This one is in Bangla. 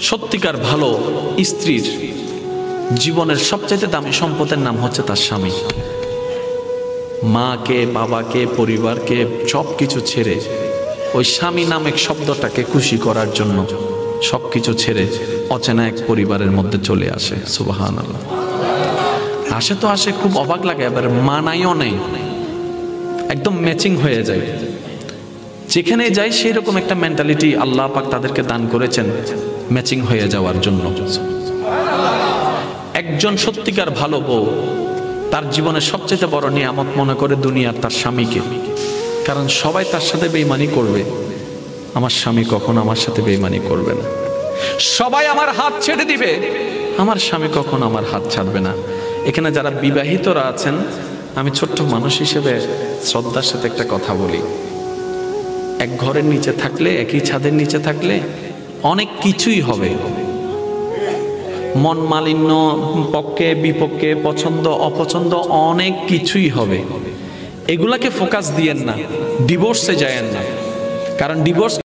সত্যিকার ভালো স্ত্রীর জীবনের সবচেয়ে দামি সম্পদের নাম হচ্ছে তার স্বামী। মাকে, বাবাকে, পরিবারকে সবকিছু ছেড়ে ওই স্বামী নামক শব্দটাকে খুশি করার জন্য সবকিছু ছেড়ে অচেনা এক পরিবারের মধ্যে চলে আসে। সুবহানাল্লাহ। আসে তো আসে, খুব অবাক লাগে, এবার মানাইও নেই, একদম ম্যাচিং হয়ে যায়। যেখানে যাই সেই রকম একটা মেন্টালিটি আল্লাহ পাক তাদেরকে দান করেছেন ম্যাচিং হয়ে যাওয়ার জন্য। একজন সত্যিকার ভালো বউ তার জীবনের সবচেয়ে বড় নিয়ামত মনে করে দুনিয়ার তার স্বামীকে। কারণ সবাই তার সাথে বেঈমানি করবে, আমার স্বামী কখনো আমার সাথে বেঈমানি করবে না। সবাই আমার হাত ছেড়ে দিবে, আমার স্বামী কখনো আমার হাত ছাড়বে না। এখানে যারা বিবাহিতরা আছেন, আমি ছোট্ট মানুষ হিসেবে শ্রদ্ধার সাথে একটা কথা বলি। এক ঘরের নিচে থাকলে, একই ছাদের নিচে থাকলে অনেক কিছুই হবে, মন মালিন্য, পক্ষে বিপক্ষে, পছন্দ অপছন্দ অনেক কিছুই হবে। এগুলাকে ফোকাস দিয়েন না, ডিভোর্সে যায়েন না। কারণ ডিভোর্স